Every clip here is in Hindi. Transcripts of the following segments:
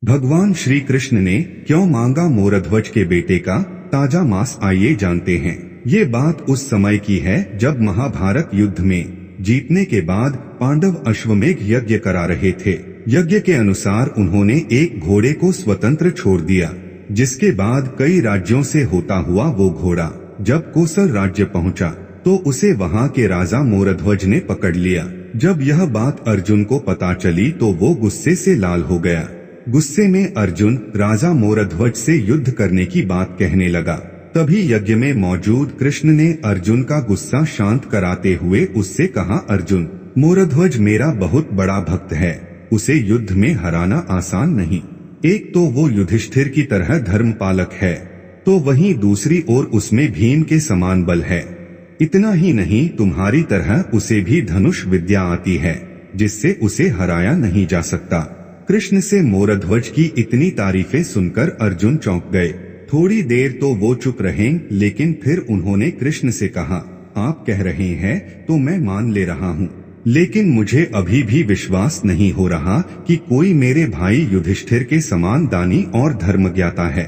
भगवान श्री कृष्ण ने क्यों मांगा मोरध्वज के बेटे का ताजा मांस, आइए जानते हैं। ये बात उस समय की है जब महाभारत युद्ध में जीतने के बाद पांडव अश्वमेध यज्ञ करा रहे थे। यज्ञ के अनुसार उन्होंने एक घोड़े को स्वतंत्र छोड़ दिया, जिसके बाद कई राज्यों से होता हुआ वो घोड़ा जब कोसल राज्य पहुंचा तो उसे वहां के राजा मोरध्वज ने पकड़ लिया। जब यह बात अर्जुन को पता चली तो वो गुस्से से लाल हो गया। गुस्से में अर्जुन राजा मोरध्वज से युद्ध करने की बात कहने लगा। तभी यज्ञ में मौजूद कृष्ण ने अर्जुन का गुस्सा शांत कराते हुए उससे कहा, अर्जुन, मोरध्वज मेरा बहुत बड़ा भक्त है, उसे युद्ध में हराना आसान नहीं। एक तो वो युधिष्ठिर की तरह धर्मपालक है, तो वहीं दूसरी ओर उसमें भीम के समान बल है। इतना ही नहीं, तुम्हारी तरह उसे भी धनुष विद्या आती है, जिससे उसे हराया नहीं जा सकता। कृष्ण से मोरध्वज की इतनी तारीफें सुनकर अर्जुन चौंक गए। थोड़ी देर तो वो चुप रहे, लेकिन फिर उन्होंने कृष्ण से कहा, आप कह रहे हैं तो मैं मान ले रहा हूँ, लेकिन मुझे अभी भी विश्वास नहीं हो रहा कि कोई मेरे भाई युधिष्ठिर के समान दानी और धर्मज्ञाता है।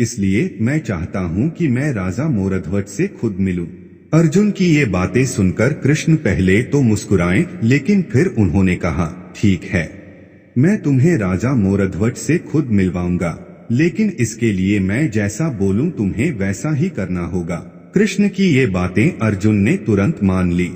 इसलिए मैं चाहता हूँ कि मैं राजा मोरध्वज से खुद मिलूं। अर्जुन की ये बातें सुनकर कृष्ण पहले तो मुस्कुराए, लेकिन फिर उन्होंने कहा, ठीक है, मैं तुम्हें राजा मोरध्वज से खुद मिलवाऊंगा, लेकिन इसके लिए मैं जैसा बोलूं तुम्हें वैसा ही करना होगा। कृष्ण की ये बातें अर्जुन ने तुरंत मान ली।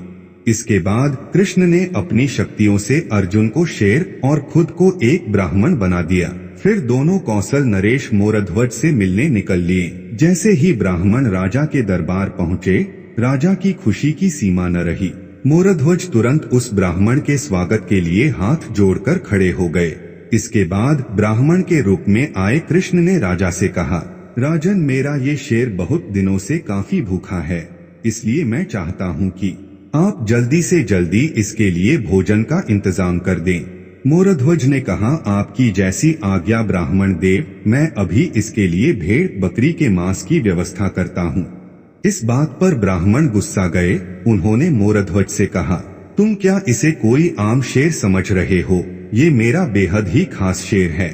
इसके बाद कृष्ण ने अपनी शक्तियों से अर्जुन को शेर और खुद को एक ब्राह्मण बना दिया। फिर दोनों कौशल नरेश मोरध्वज से मिलने निकल लिए। जैसे ही ब्राह्मण राजा के दरबार पहुँचे, राजा की खुशी की सीमा न रही। मोरध्वज तुरंत उस ब्राह्मण के स्वागत के लिए हाथ जोड़कर खड़े हो गए। इसके बाद ब्राह्मण के रूप में आए कृष्ण ने राजा से कहा, राजन, मेरा ये शेर बहुत दिनों से काफी भूखा है, इसलिए मैं चाहता हूँ कि आप जल्दी से जल्दी इसके लिए भोजन का इंतजाम कर दें। मोरध्वज ने कहा, आपकी जैसी आज्ञा ब्राह्मण देव, मैं अभी इसके लिए भेड़ बकरी के मांस की व्यवस्था करता हूँ। इस बात पर ब्राह्मण गुस्सा गए। उन्होंने मोरध्वज से कहा, तुम क्या इसे कोई आम शेर समझ रहे हो? ये मेरा बेहद ही खास शेर है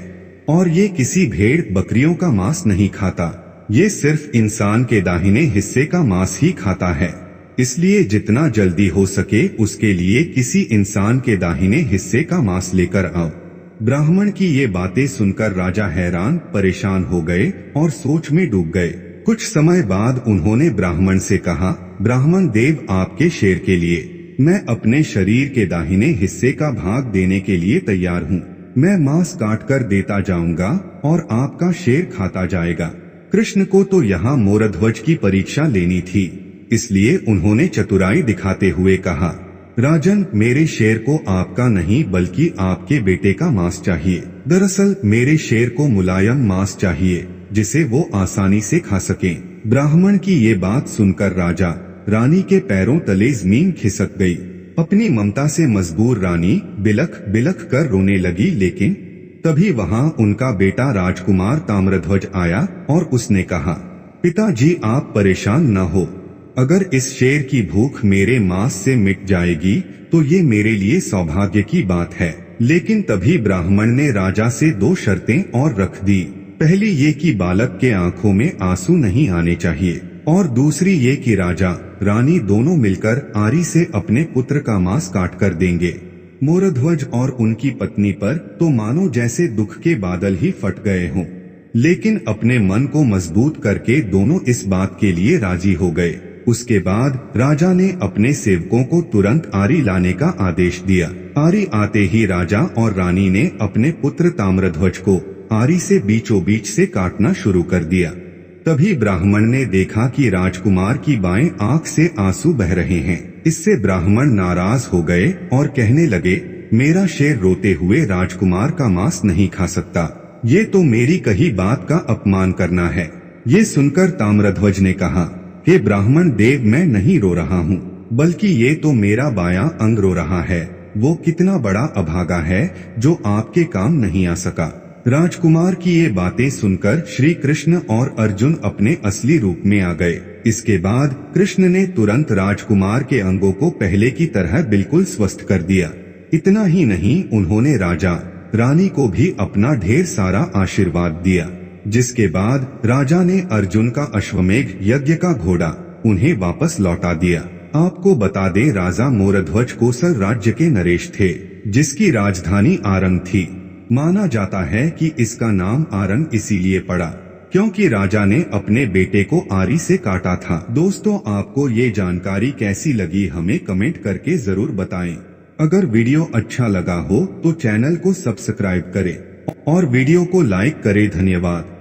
और ये किसी भेड़ बकरियों का मांस नहीं खाता, ये सिर्फ इंसान के दाहिने हिस्से का मांस ही खाता है। इसलिए जितना जल्दी हो सके उसके लिए किसी इंसान के दाहिने हिस्से का मांस लेकर आओ। ब्राह्मण की ये बातें सुनकर राजा हैरान परेशान हो गए और सोच में डूब गए। कुछ समय बाद उन्होंने ब्राह्मण से कहा, ब्राह्मण देव, आपके शेर के लिए मैं अपने शरीर के दाहिने हिस्से का भाग देने के लिए तैयार हूँ। मैं मांस काट कर देता जाऊंगा और आपका शेर खाता जाएगा। कृष्ण को तो यहाँ मोरध्वज की परीक्षा लेनी थी, इसलिए उन्होंने चतुराई दिखाते हुए कहा, राजन, मेरे शेर को आपका नहीं बल्कि आपके बेटे का मांस चाहिए। दरअसल मेरे शेर को मुलायम मांस चाहिए, जिसे वो आसानी से खा सकें। ब्राह्मण की ये बात सुनकर राजा रानी के पैरों तले जमीन खिसक गई। अपनी ममता से मजबूर रानी बिलख बिलख कर रोने लगी, लेकिन तभी वहां उनका बेटा राजकुमार ताम्रध्वज आया और उसने कहा, पिताजी, आप परेशान न हो। अगर इस शेर की भूख मेरे मांस से मिट जाएगी तो ये मेरे लिए सौभाग्य की बात है। लेकिन तभी ब्राह्मण ने राजा से दो शर्तें और रख दी। पहली ये कि बालक के आंखों में आंसू नहीं आने चाहिए, और दूसरी ये कि राजा रानी दोनों मिलकर आरी से अपने पुत्र का मांस काट कर देंगे। मोरध्वज और उनकी पत्नी पर तो मानो जैसे दुख के बादल ही फट गए हों, लेकिन अपने मन को मजबूत करके दोनों इस बात के लिए राजी हो गए। उसके बाद राजा ने अपने सेवकों को तुरंत आरी लाने का आदेश दिया। आरी आते ही राजा और रानी ने अपने पुत्र ताम्रध्वज को आरी से बीचों बीच से काटना शुरू कर दिया। तभी ब्राह्मण ने देखा कि राजकुमार की बाएं आंख से आंसू बह रहे हैं। इससे ब्राह्मण नाराज हो गए और कहने लगे, मेरा शेर रोते हुए राजकुमार का मांस नहीं खा सकता, ये तो मेरी कही बात का अपमान करना है। ये सुनकर ताम्रध्वज ने कहा, हे ब्राह्मण देव, मैं नहीं रो रहा हूँ, बल्कि ये तो मेरा बायां अंग रो रहा है। वो कितना बड़ा अभागा है जो आपके काम नहीं आ सका। राजकुमार की ये बातें सुनकर श्री कृष्ण और अर्जुन अपने असली रूप में आ गए। इसके बाद कृष्ण ने तुरंत राजकुमार के अंगों को पहले की तरह बिल्कुल स्वस्थ कर दिया। इतना ही नहीं, उन्होंने राजा रानी को भी अपना ढेर सारा आशीर्वाद दिया, जिसके बाद राजा ने अर्जुन का अश्वमेघ यज्ञ का घोड़ा उन्हें वापस लौटा दिया। आपको बता दे, राजा मोरध्वज कोसल राज्य के नरेश थे, जिसकी राजधानी आरंग थी। माना जाता है कि इसका नाम आरंग इसीलिए पड़ा क्योंकि राजा ने अपने बेटे को आरी से काटा था। दोस्तों, आपको ये जानकारी कैसी लगी हमें कमेंट करके जरूर बताएं। अगर वीडियो अच्छा लगा हो तो चैनल को सब्सक्राइब करें और वीडियो को लाइक करें। धन्यवाद।